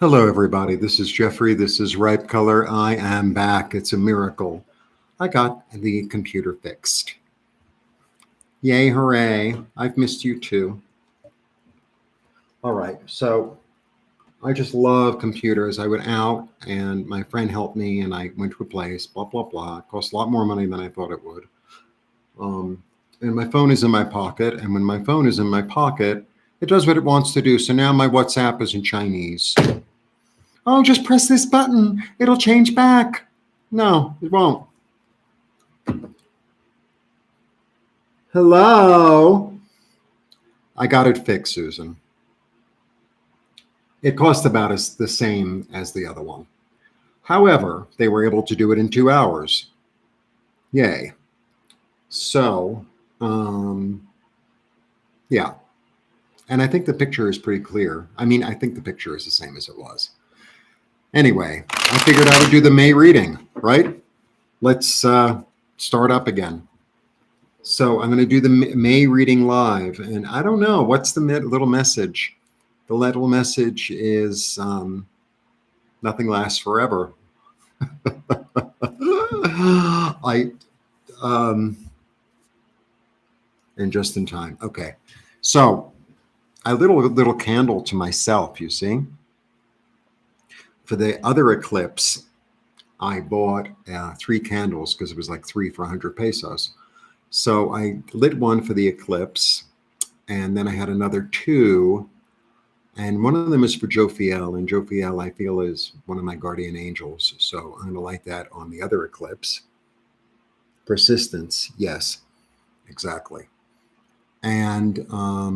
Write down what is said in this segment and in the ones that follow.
Hello, everybody. This is Jeffrey. This is Ripecolor. I am back. It's a miracle. I got the computer fixed. Yay, hooray. I've missed you too. All right. So I just love computers. I went out and my friend helped me and I went to a place, blah, blah, blah. It cost a lot more money than I thought it would. And my phone is in my pocket. And when my phone is in my pocket, it does what it wants to do. So now my WhatsApp is in Chinese. Oh, just press this button. It'll change back. No, it won't. Hello? I got it fixed, Susan. It cost about the same as the other one. However, they were able to do it in 2 hours. Yay. So, yeah. And I think the picture is pretty clear. I mean, I think the picture is the same as it was. Anyway, I figured I would do the May reading, right? Let's start up again. So I'm going to do the May reading live. And I don't know, what's the little message? The little message is nothing lasts forever. And just in time. Okay. So I lit a little candle to myself, you see? For the other eclipse, I bought 3 candles because it was like 3 for 100 pesos. So I lit one for the eclipse, and then I had another 2, and one of them is for Jophiel, and Jophiel I feel is one of my guardian angels. So I'm going to light that on the other eclipse. Persistence, yes, exactly. And I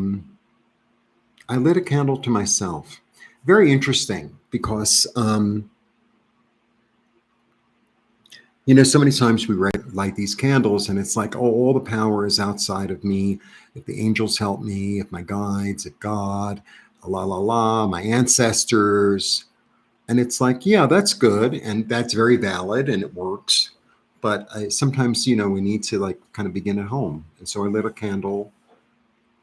lit a candle to myself. Very interesting because, so many times we light these candles and it's like, oh, all the power is outside of me. If the angels help me, if my guides, if God, la, la, la, my ancestors. And it's like, yeah, that's good. And that's very valid and it works. But sometimes, we need to kind of begin at home. And so I lit a candle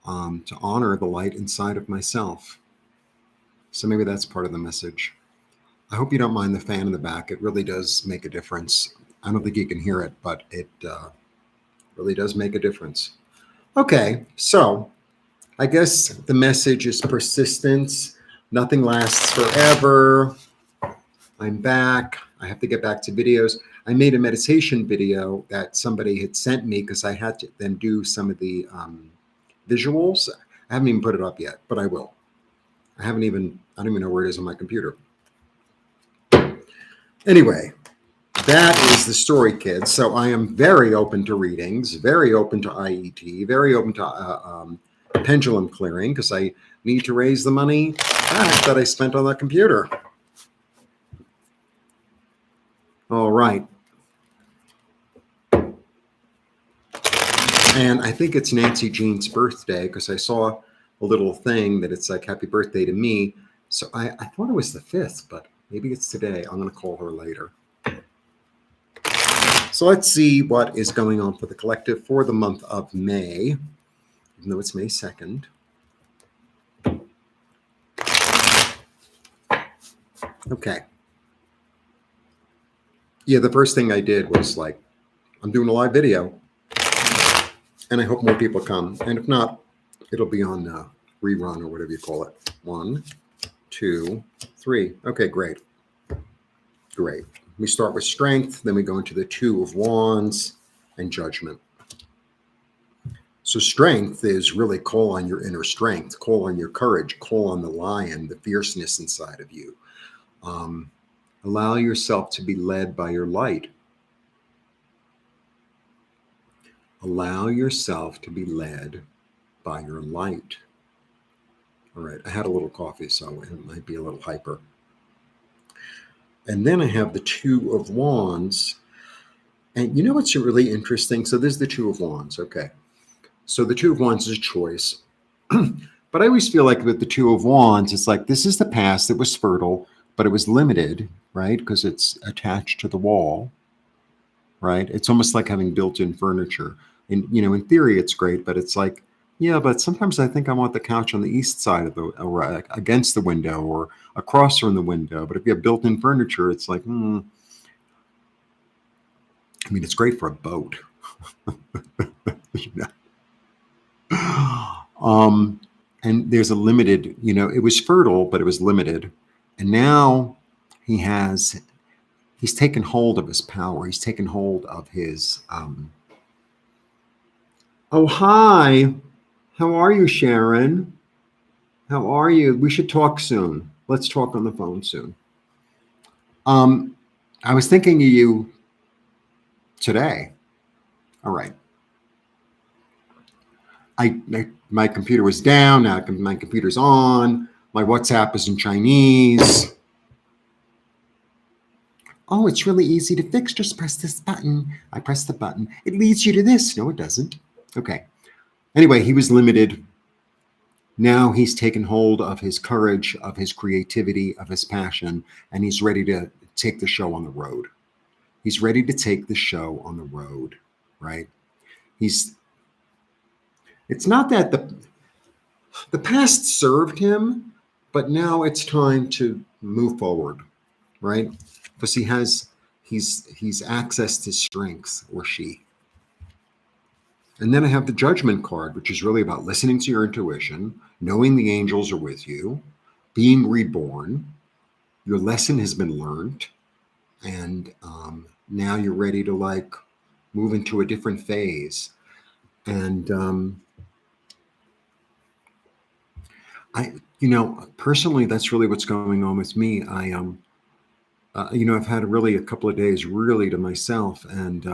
to honor the light inside of myself. So maybe that's part of the message. I hope you don't mind the fan in the back. It really does make a difference. I don't think you can hear it, but it really does make a difference. Okay, so I guess the message is persistence. Nothing lasts forever. I'm back. I have to get back to videos. I made a meditation video that somebody had sent me because I had to then do some of the visuals. I haven't even put it up yet, but I will. I don't even know where it is on my computer. Anyway, that is the story, kids. So I am very open to readings, very open to IET, very open to pendulum clearing because I need to raise the money back that I spent on that computer. All right. And I think it's Nancy Jean's birthday because I saw a little thing that it's like, happy birthday to me. So I thought it was the 5th, but maybe it's today. I'm going to call her later. So let's see what is going on for the collective for the month of May, even though it's May 2nd. Okay. Yeah, the first thing I did was I'm doing a live video. And I hope more people come. And if not, it'll be on rerun or whatever you call it. 1, 2, 3. Okay, great. Great. We start with strength, then we go into the 2 of Wands and judgment. So strength is really call on your inner strength, call on your courage, call on the lion, the fierceness inside of you. Allow yourself to be led by your light. Allow yourself to be led by your light. All right, I had a little coffee, so it might be a little hyper. And then I have the 2 of Wands. And you know what's really interesting? So there's the 2 of Wands, okay. So the 2 of Wands is a choice. But I always feel like with the 2 of Wands, it's like this is the past that was fertile, but it was limited, right? Because it's attached to the wall, right? It's almost like having built-in furniture. And, in theory, it's great, but it's like Yeah, but sometimes I think I want the couch on the east side of the, or against the window, or across from the window. But if you have built-in furniture, it's like, I mean, it's great for a boat. You know? And there's a limited, it was fertile, but it was limited. And now he has, he's taken hold of his power. He's taken hold of his, oh, hi. How are you, Sharon? How are you? We should talk soon. Let's talk on the phone soon. Um, I was thinking of you today. All right. My computer was down. Now my computer's on. My WhatsApp is in Chinese. Oh, it's really easy to fix. Just press this button. I press the button. It leads you to this. No, it doesn't. Okay. Anyway, he was limited. Now he's taken hold of his courage, of his creativity, of his passion, and he's ready to take the show on the road. He's ready to take the show on the road, right? He's it's not that the past served him, but now it's time to move forward, right? Because he's accessed his strengths, or she. And then I have the judgment card, which is really about listening to your intuition, knowing the angels are with you, being reborn. Your lesson has been learned, and now you're ready to like move into a different phase. And personally, that's really what's going on with me. I've had really a couple of days really to myself, and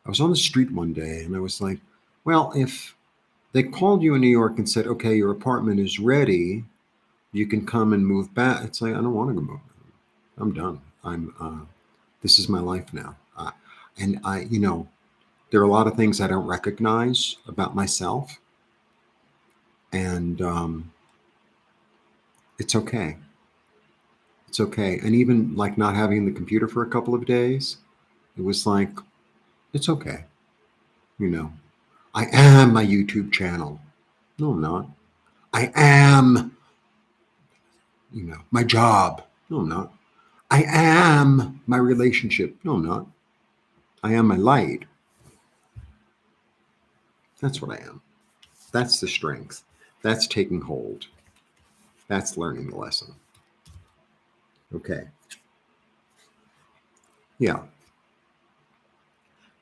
I was on the street one day, and I was like, well, if they called you in New York and said, okay, your apartment is ready, you can come and move back. It's like, I don't want to go move. I'm done. This is my life now. And there are a lot of things I don't recognize about myself, and it's okay. It's okay. And even like not having the computer for a couple of days, it was like, it's okay. You know, I am my YouTube channel. No, I'm not. I am, my job. No, I'm not. I am my relationship. No, I'm not. I am my light. That's what I am. That's the strength. That's taking hold. That's learning the lesson. Okay. Yeah.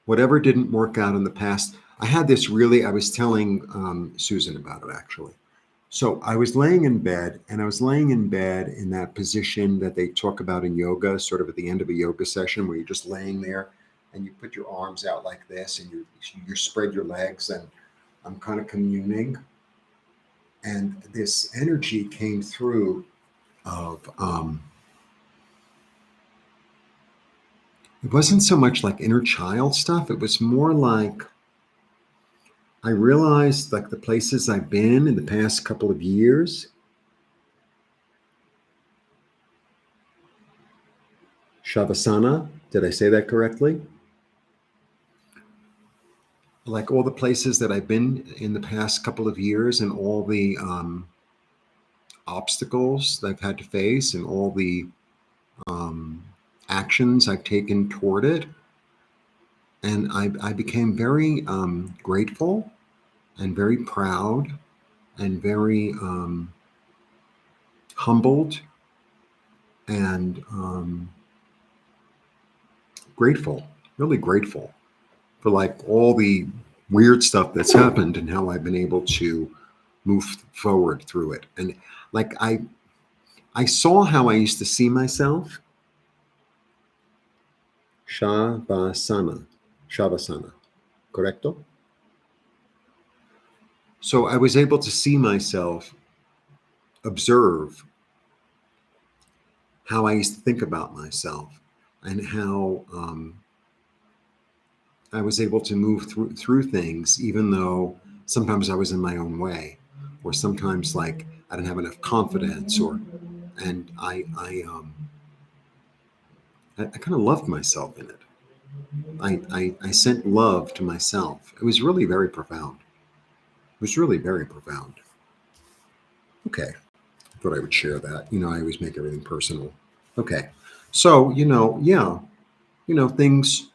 Whatever didn't work out in the past. I was telling Susan about it actually. So I was laying in bed, and I was laying in bed in that position that they talk about in yoga, sort of at the end of a yoga session, where you're just laying there and you put your arms out like this, and you spread your legs, and I'm kind of communing. And this energy came through of it wasn't so much like inner child stuff. It was more like I realized like the places I've been in the past couple of years. Shavasana, did I say that correctly? Like all the places that I've been in the past couple of years, and all the obstacles that I've had to face, and all the um, actions I've taken toward it. And I became very grateful and very proud and very humbled and grateful, really grateful for like all the weird stuff that's happened, and how I've been able to move forward through it. And like I saw how I used to see myself. Shavasana. Shavasana. Correcto? So I was able to see myself, observe how I used to think about myself, and how I was able to move through things, even though sometimes I was in my own way, or sometimes like I didn't have enough confidence, and I kind of loved myself in it. I sent love to myself. It was really very profound. was really very profound. Okay. Thought I would share that. I always make everything personal. Okay. So, yeah, things,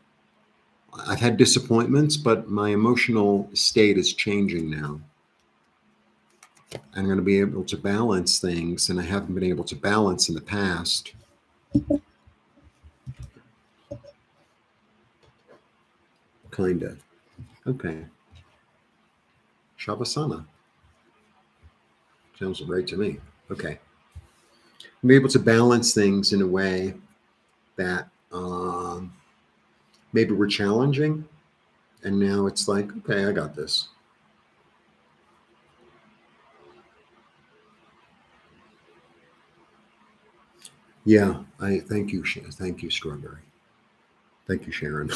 I've had disappointments, but my emotional state is changing now. I'm going to be able to balance things, and I haven't been able to balance in the past. Kind of. Okay. Shavasana. Sounds right to me. Okay. I'm able to balance things in a way that maybe were challenging. And now it's like, okay, I got this. Yeah, I thank you, thank you, Strawberry. Thank you, Sharon.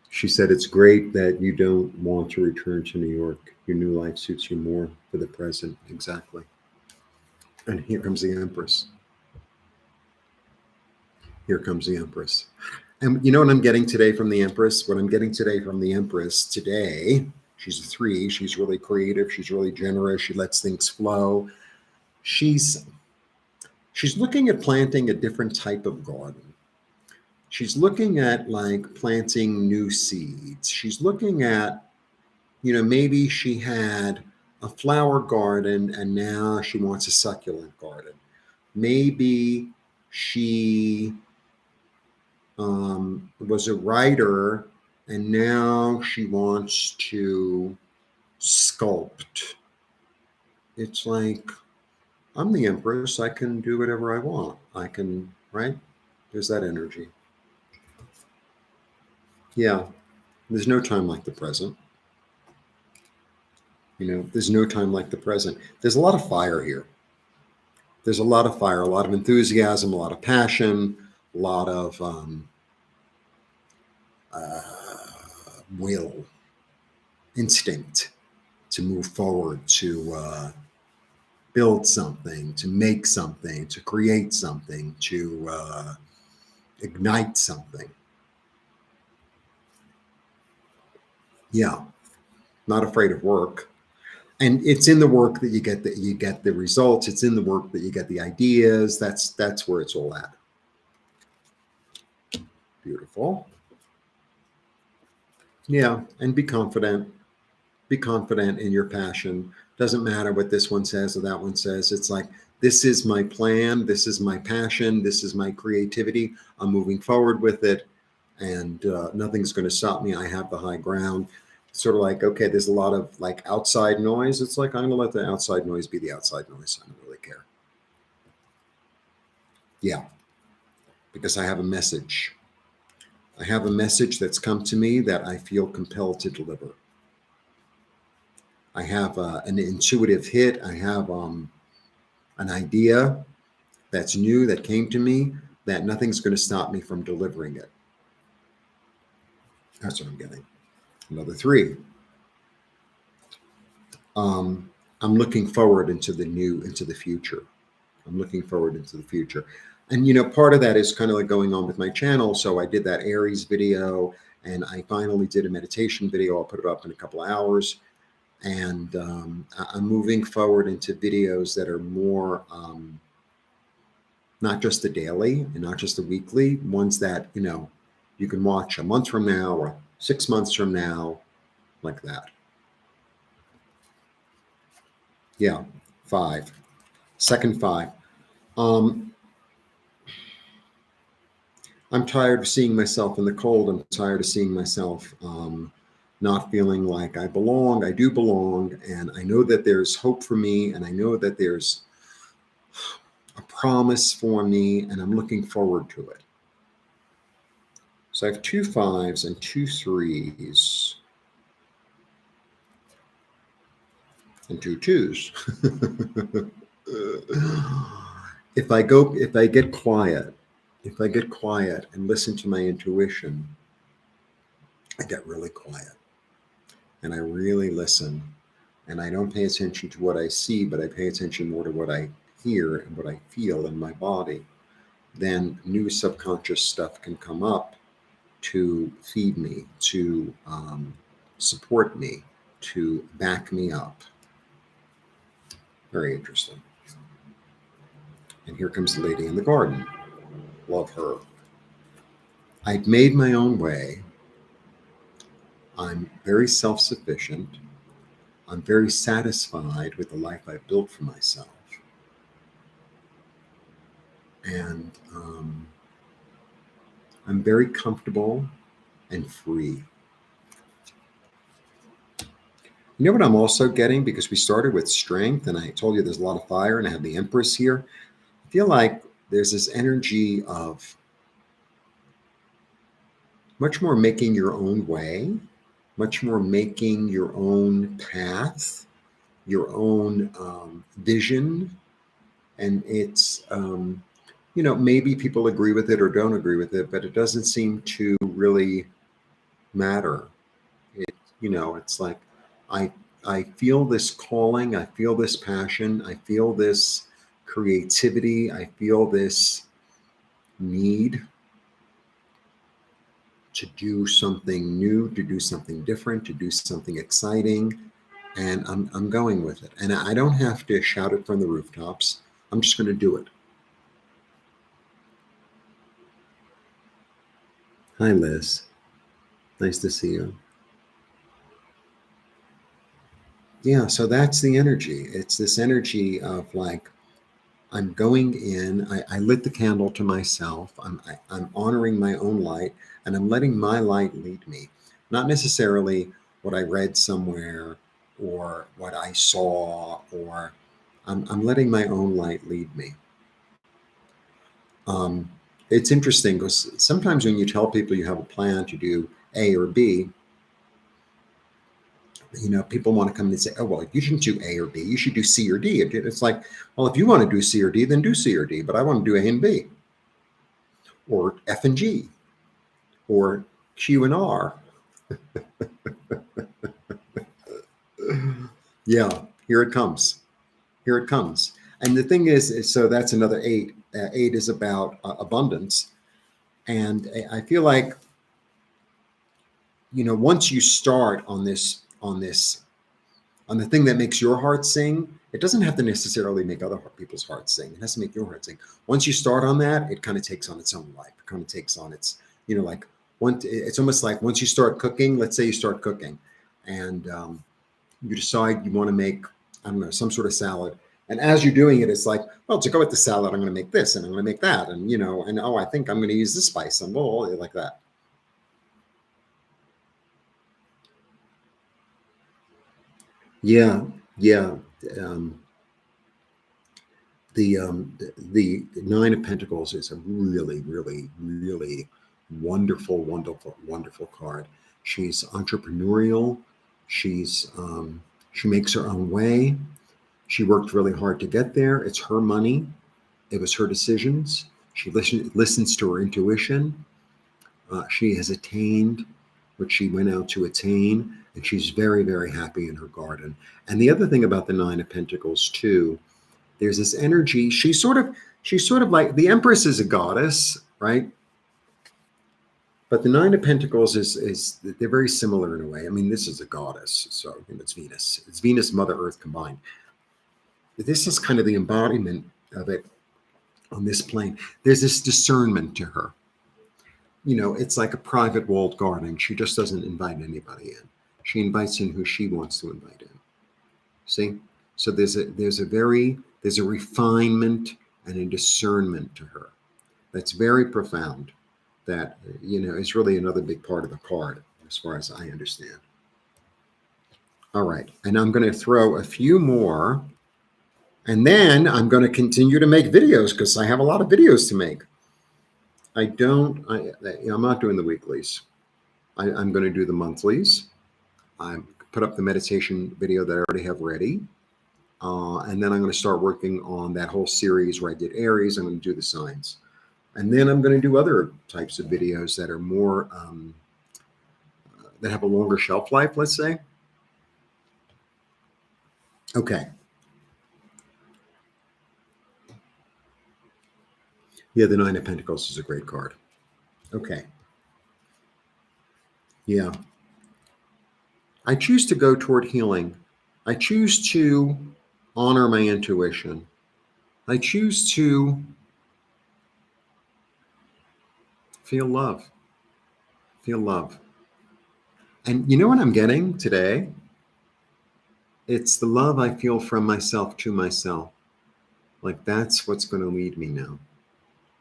She said it's great that you don't want to return to New York. Your new life suits you more for the present. Exactly. And here comes the Empress. Here comes the Empress. And you know what I'm getting today from the Empress? What I'm getting today from the Empress today, she's a 3. She's really creative. She's really generous. She lets things flow. She's looking at planting a different type of garden. She's looking at like planting new seeds. She's looking at, maybe she had a flower garden and now she wants a succulent garden. Maybe she was a writer and now she wants to sculpt. It's like, I'm the Empress. I can do whatever I want. I can, right? There's that energy. Yeah. There's no time like the present. There's no time like the present. There's a lot of fire here. There's a lot of fire, a lot of enthusiasm, a lot of passion, a lot of uh, will, instinct to move forward, to build something, to make something, to create something, to ignite something. Yeah, not afraid of work. And it's in the work that you get the results. It's in the work that you get the ideas. That's where it's all at. Beautiful. Yeah, and be confident. Be confident in your passion. Doesn't matter what this one says or that one says. It's like, this is my plan. This is my passion. This is my creativity. I'm moving forward with it, and nothing's going to stop me. I have the high ground. Sort of like, okay, there's a lot of like outside noise. It's like, I'm going to let the outside noise be the outside noise. I don't really care. Yeah, because I have a message. I have a message that's come to me that I feel compelled to deliver. I have an intuitive hit. I have an idea that's new that came to me that nothing's going to stop me from delivering it. That's what I'm getting. Another 3. I'm looking forward into the future. I'm looking forward into the future. And, part of that is kind of like going on with my channel. So I did that Aries video and I finally did a meditation video. I'll put it up in a couple of hours. And I'm moving forward into videos that are more, not just the daily and not just the weekly, ones that, you can watch a month from now or 6 months from now, like that. Yeah, 5. Second 5. I'm tired of seeing myself in the cold. I'm tired of seeing myself not feeling like I belong. I do belong. And I know that there's hope for me. And I know that there's a promise for me. And I'm looking forward to it. So I have 2 5s and 2 3s. And 2 2s. If I get quiet and listen to my intuition, I get really quiet and I really listen, and I don't pay attention to what I see, but I pay attention more to what I hear and what I feel in my body. Then new subconscious stuff can come up to feed me, to support me, to back me up. Very interesting. And here comes the lady in the garden. Love her. I've made my own way. I'm very self-sufficient. I'm very satisfied with the life I've built for myself. And I'm very comfortable and free. You know what I'm also getting? Because we started with strength, and I told you there's a lot of fire, and I have the Empress here. I feel like there's this energy of much more making your own way, much more making your own path, your own vision. And it's, maybe people agree with it or don't agree with it, but it doesn't seem to really matter. It's like I I feel this calling, I feel this passion, I feel this creativity, I feel this need to do something new, to do something different, to do something exciting, and I'm going with it. And I don't have to shout it from the rooftops. I'm just going to do it. Hi, Liz. Nice to see you. Yeah, so that's the energy. It's this energy of like, I'm going in, I lit the candle to myself, I'm honoring my own light, and I'm letting my light lead me. Not necessarily what I read somewhere or what I saw, or I'm letting my own light lead me. Um, it's interesting because sometimes when you tell people you have a plan to do A or B, people want to come in and say, oh, well, you shouldn't do A or B. You should do C or D. It's like, well, if you want to do C or D, then do C or D. But I want to do A and B, or F and G, or Q and R. Yeah, here it comes. Here it comes. And the thing is so that's another eight. Eight is about abundance. And I feel like, once you start on the thing that makes your heart sing, it doesn't have to necessarily make other people's hearts sing. It has to make your heart sing. Once you start on that, it kind of takes on its own life. It kind of takes on its, like it's almost like once you start cooking, let's say you start cooking and you decide you want to make, I don't know, some sort of salad. And as you're doing it, it's like, well, to go with the salad, I'm going to make this and I'm going to make that. And, and I think I'm going to use this spice and like that. Yeah. Yeah. Um, the Nine of Pentacles is a really, really, really wonderful, wonderful, wonderful card. She's entrepreneurial. She makes her own way. She worked really hard to get there. It's her money. It was her decisions. She listens to her intuition. She has attained what she went out to attain, and she's very, very happy in her garden. And the other thing about the Nine of Pentacles too, there's this energy. She's sort of like the Empress is a goddess, right? But the Nine of Pentacles is they're very similar in a way. I mean, this is a goddess, so it's Venus. It's Venus, Mother Earth combined. This is kind of the embodiment of it on this plane. There's this discernment to her. It's like a private walled garden. She just doesn't invite anybody in. She invites in who she wants to invite in. See? So there's a refinement and a discernment to her that's very profound. That is really another big part of the card, as far as I understand. All right, and I'm going to throw a few more, and then I'm going to continue to make videos because I have a lot of videos to make. I'm not doing the weeklies. I'm going to do the monthlies. I put up the meditation video that I already have ready. And then I'm going to start working on that whole series where I did Aries. I'm going to do the signs. And then I'm going to do other types of videos that are more, that have a longer shelf life, let's say. Okay. Yeah, the Nine of Pentacles is a great card. Okay. Yeah. I choose to go toward healing. I choose to honor my intuition. I choose to feel love, feel love. And you know what I'm getting today? It's the love I feel from myself to myself. Like that's what's going to lead me now.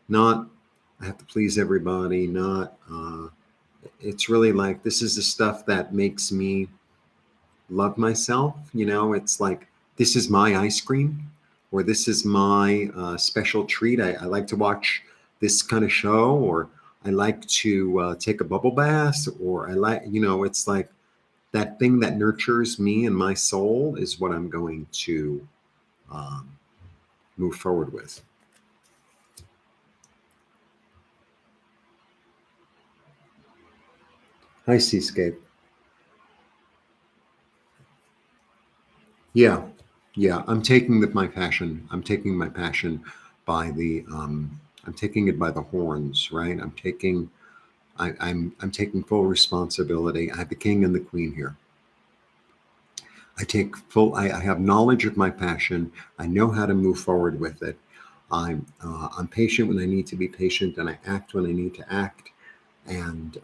Not I have to please everybody, not it's really like this is the stuff that makes me love myself. It's like this is my ice cream or this is my special treat. I like to watch this kind of show, or I like to take a bubble bath, or I like, it's like that thing that nurtures me and my soul is what I'm going to um, move forward with. Hi, Seascape. Yeah, yeah. My passion. I'm taking my passion by the. I'm taking it by the horns, right? I'm taking full responsibility. I have the king and the queen here. I have knowledge of my passion. I know how to move forward with it. I'm patient when I need to be patient, and I act when I need to act. And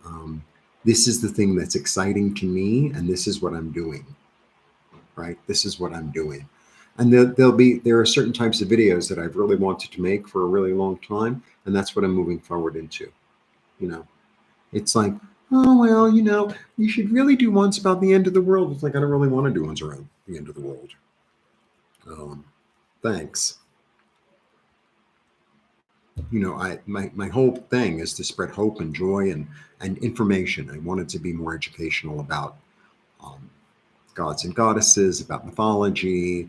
this is the thing that's exciting to me, and this is what I'm doing. Right? This is what I'm doing. And there are certain types of videos that I've really wanted to make for a really long time, and that's what I'm moving forward into. You know, it's like, oh well, you should really do ones about the end of the world. It's like I don't really want to do ones around the end of the world. Um, Thanks. My whole thing is to spread hope and joy and information. I wanted to be more educational about um, gods and goddesses, about mythology,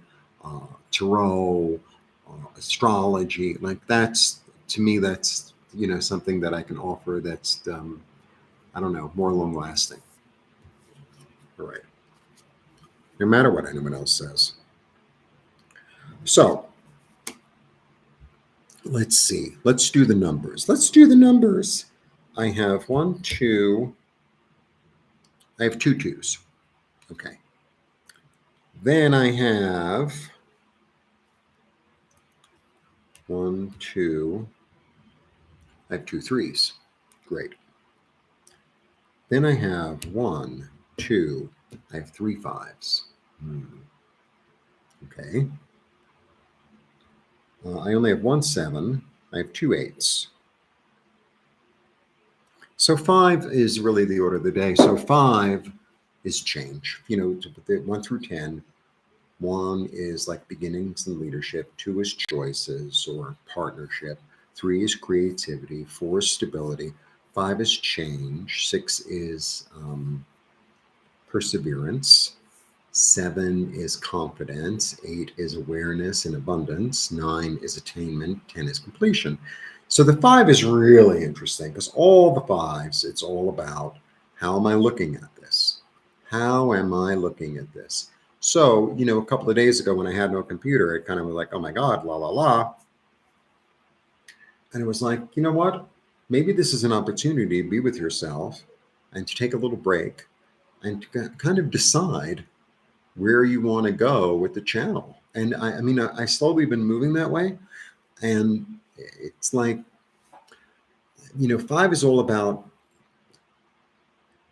tarot, astrology. Like that's to me, that's something that I can offer. That's I don't know, more long lasting. All right, no matter what anyone else says. So let's see. Let's do the numbers. Let's do the numbers. I have one, two. I have two twos. Okay. Then I have one, two. I have two threes. Great. Then I have one, two. I have three fives. Okay. I only have one seven. I have two eights. So five is really the order of the day. So five is change. One through 10. One is like beginnings and leadership. Two is choices or partnership. Three is creativity. Four is stability. Five is change. Six is perseverance. Seven is confidence. Eight is awareness and abundance. Nine is attainment. 10 is completion. So the five is really interesting because all the fives, it's all about how am I looking at this? How am I looking at this? So, a couple of days ago when I had no computer, it kind of was like, oh my God, la, la, la. And it was like, you know what? Maybe this is an opportunity to be with yourself and to take a little break and to kind of decide where you want to go with the channel. And I mean, I slowly been moving that way. And it's like, five is all about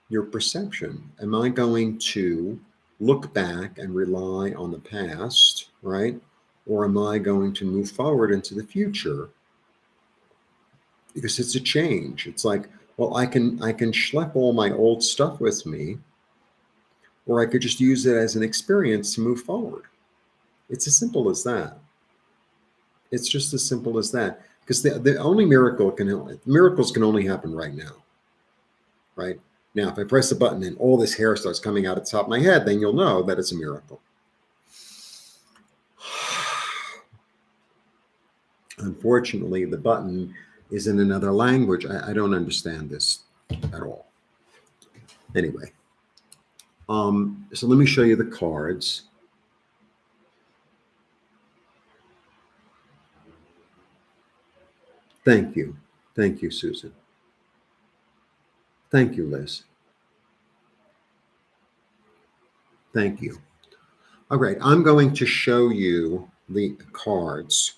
your perception. Am I going to look back and rely on the past, right? Or am I going to move forward into the future? Because it's a change. It's like, well, I can schlep all my old stuff with me, or I could just use it as an experience to move forward. It's as simple as that. It's just as simple as that. Because the only miracles can only happen right now, right? Now, if I press a button and all this hair starts coming out of the top of my head, then you'll know that it's a miracle. Unfortunately, the button is in another language. I don't understand this at all. Anyway, so let me show you the cards. Thank you. Thank you, Susan. Thank you, Liz. Thank you. All right, I'm going to show you the cards.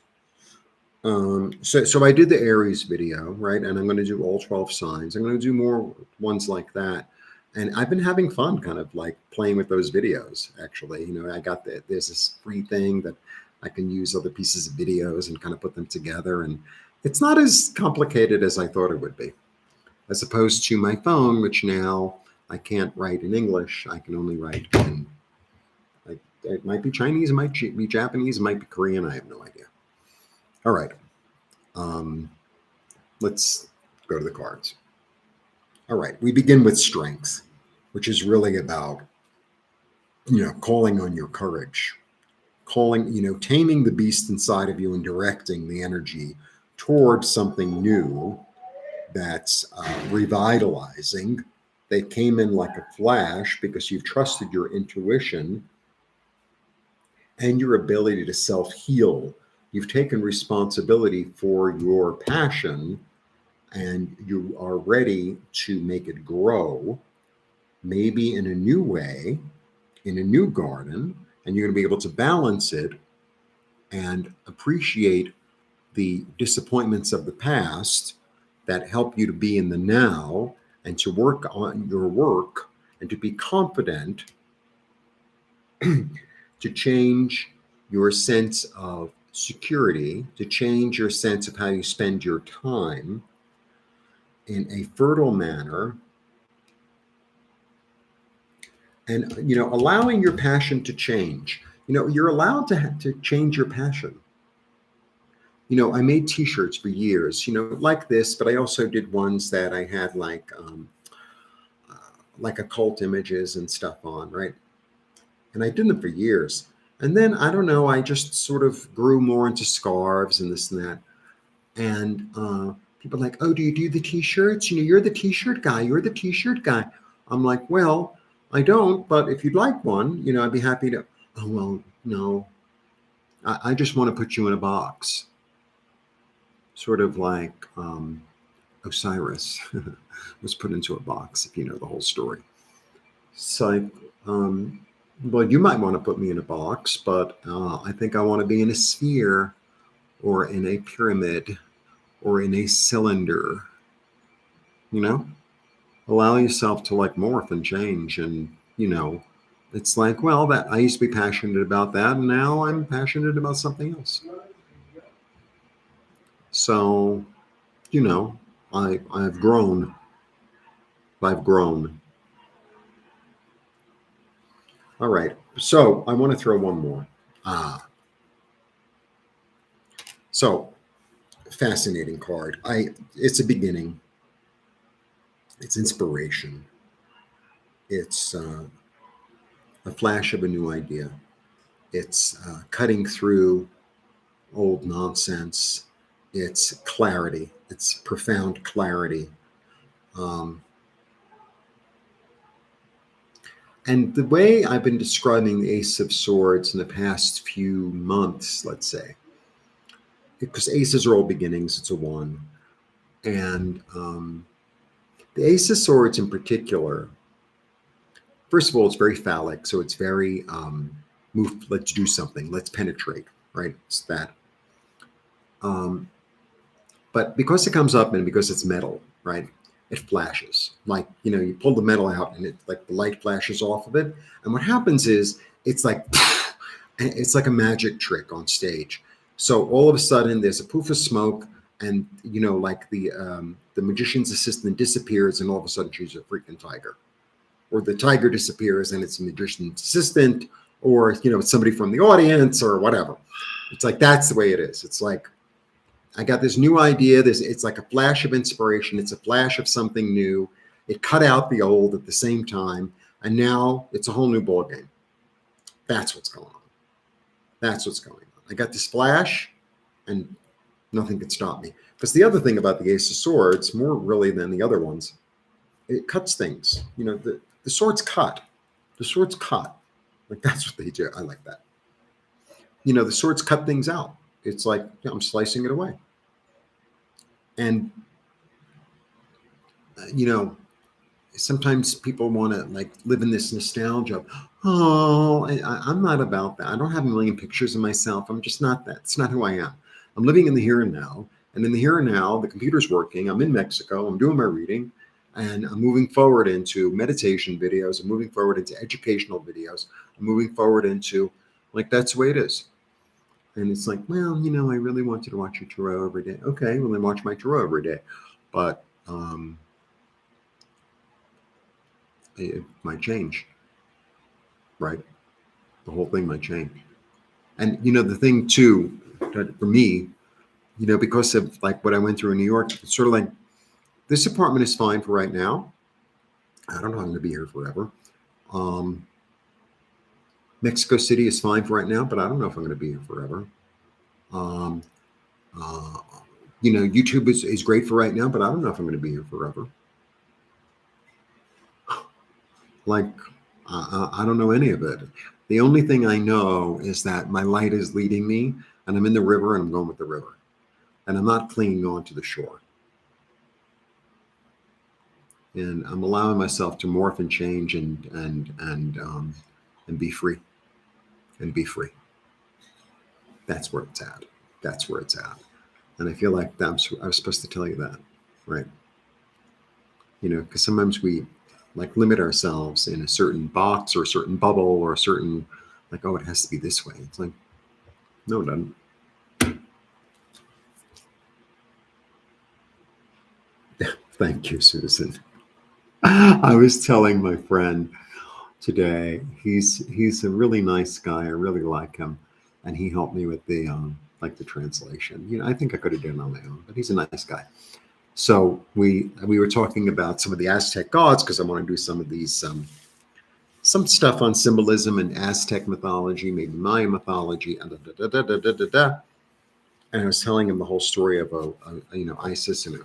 So I did the Aries video, right? And I'm going to do all 12 signs. I'm going to do more ones like that. And I've been having fun kind of like playing with those videos, actually. I got there's this free thing that I can use other pieces of videos and kind of put them together. And it's not as complicated as I thought it would be, as opposed to my phone, which now I can't write in English. I can only write in, like, it might be Chinese, it might be Japanese, it might be Korean. I have no idea. All right. Um, let's go to the cards. All right. We begin with strength, which is really about, calling on your courage, taming the beast inside of you and directing the energy towards something new that's revitalizing. They came in like a flash because you've trusted your intuition and your ability to self heal. You've taken responsibility for your passion and you are ready to make it grow, maybe in a new way, in a new garden, and you're going to be able to balance it and appreciate the disappointments of the past that help you to be in the now and to work on your work and to be confident to change your sense of security, to change your sense of how you spend your time in a fertile manner, and allowing your passion to change. You're allowed to change your passion. I made t-shirts for years, like this, but I also did ones that I had like occult images and stuff on, right? And I did them for years. And then I don't know, I just sort of grew more into scarves and this and that. And people are like, oh, do you do the t-shirts? You're the t-shirt guy. You're the t-shirt guy. I'm like, well, I don't, but if you'd like one, I'd be happy to. Oh, well, no, I just want to put you in a box. Sort of like Osiris was put into a box, if you know the whole story. So, well, you might want to put me in a box, but I think I want to be in a sphere or in a pyramid or in a cylinder. Allow yourself to like morph and change. And, it's like, well, that I used to be passionate about that, and now I'm passionate about something else. So, I've grown. I've grown. All right. So I want to throw one more. So fascinating card. It's a beginning. It's inspiration. It's a flash of a new idea. It's cutting through old nonsense. It's clarity. It's profound clarity. And the way I've been describing the Ace of Swords in the past few months, let's say, because aces are all beginnings, it's a one. And the Ace of Swords in particular, first of all, it's very phallic. So it's very, move, let's do something, let's penetrate, right? It's that. But because it comes up and because it's metal, right? It flashes. Like, you pull the metal out and it like the light flashes off of it. And what happens is it's like, and it's like a magic trick on stage. So all of a sudden there's a poof of smoke and, like the magician's assistant disappears and all of a sudden she's a freaking tiger. Or the tiger disappears and it's a magician's assistant, or, it's somebody from the audience or whatever. It's like, that's the way it is. It's like, I got this new idea. It's like a flash of inspiration. It's a flash of something new. It cut out the old at the same time. And now it's a whole new ballgame. That's what's going on. That's what's going on. I got this flash and nothing can stop me. Because the other thing about the Ace of Swords, more really than the other ones, it cuts things. The swords cut. The swords cut. Like, that's what they do. I like that. The swords cut things out. It's like, I'm slicing it away. And, sometimes people want to like live in this nostalgia of, oh, I'm not about that. I don't have a million pictures of myself. I'm just not that. It's not who I am. I'm living in the here and now. And in the here and now, the computer's working. I'm in Mexico. I'm doing my reading. And I'm moving forward into meditation videos. I'm moving forward into educational videos. I'm moving forward into, like, that's the way it is. And it's like, well, I really want you to watch your tarot every day. Okay, well, then watch my tarot every day. But it might change, right? The whole thing might change. And, the thing too, that for me, because of like what I went through in New York, it's sort of like this apartment is fine for right now. I don't know, I'm going to be here forever. Mexico City is fine for right now, but I don't know if I'm going to be here forever. Um, uh, YouTube is great for right now, but I don't know if I'm going to be here forever. Like, I don't know any of it. The only thing I know is that my light is leading me, and I'm in the river, and I'm going with the river, and I'm not clinging on to the shore. And I'm allowing myself to morph and change and be free, and be free. That's where it's at. That's where it's at. And I feel like I was supposed to tell you that, right? Because sometimes we like limit ourselves in a certain box or a certain bubble or a certain, like, oh, it has to be this way. It's like, no, it doesn't. Thank you, Susan. I was telling my friend today, he's a really nice guy. I really like him. And he helped me with the like the translation. I think I could have done it on my own, but he's a nice guy. So we were talking about some of the Aztec gods, because I want to do some of these some stuff on symbolism and Aztec mythology, maybe Maya mythology, and And I was telling him the whole story of Isis and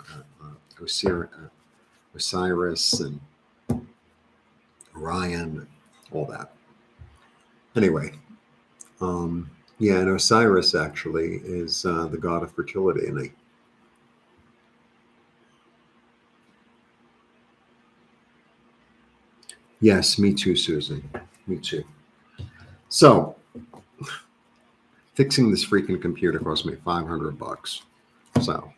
Osiris and Orion, all that. Anyway, yeah, and Osiris actually is the god of fertility, and yes, me too, Susan. Me too. So, fixing this freaking computer cost me $500. So,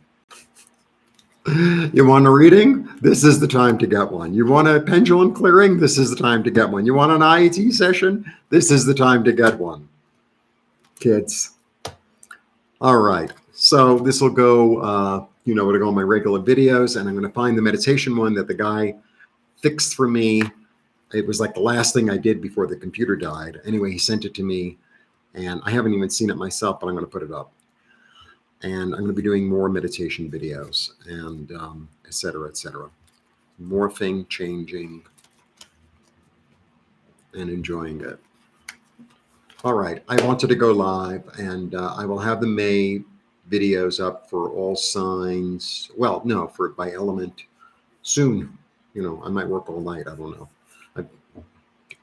you want a reading? This is the time to get one. You want a pendulum clearing? This is the time to get one. You want an IET session? This is the time to get one. Kids. All right. So this will go, it'll go on my regular videos, and I'm going to find the meditation one that the guy fixed for me. It was like the last thing I did before the computer died. Anyway, he sent it to me, and I haven't even seen it myself, but I'm going to put it up. And I'm going to be doing more meditation videos, and et cetera, et cetera. Morphing, changing, and enjoying it. All right. I wanted to go live, and I will have the May videos up for all signs. Well, no, for by element soon. I might work all night. I don't know.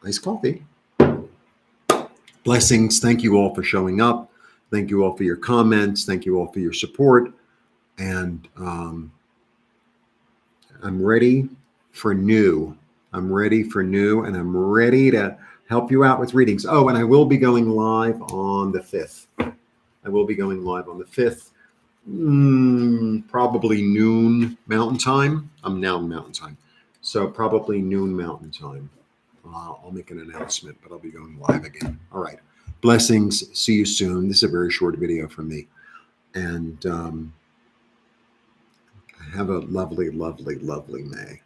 Iced coffee. Blessings. Thank you all for showing up. Thank you all for your comments. Thank you all for your support. And I'm ready for new. I'm ready for new, and I'm ready to help you out with readings. Oh, and I will be going live on the 5th. I will be going live on the 5th, probably noon Mountain Time. I'm now in Mountain Time. So probably noon Mountain Time. I'll make an announcement, but I'll be going live again. All right. Blessings. See you soon. This is a very short video from me. And have a lovely, lovely, lovely May.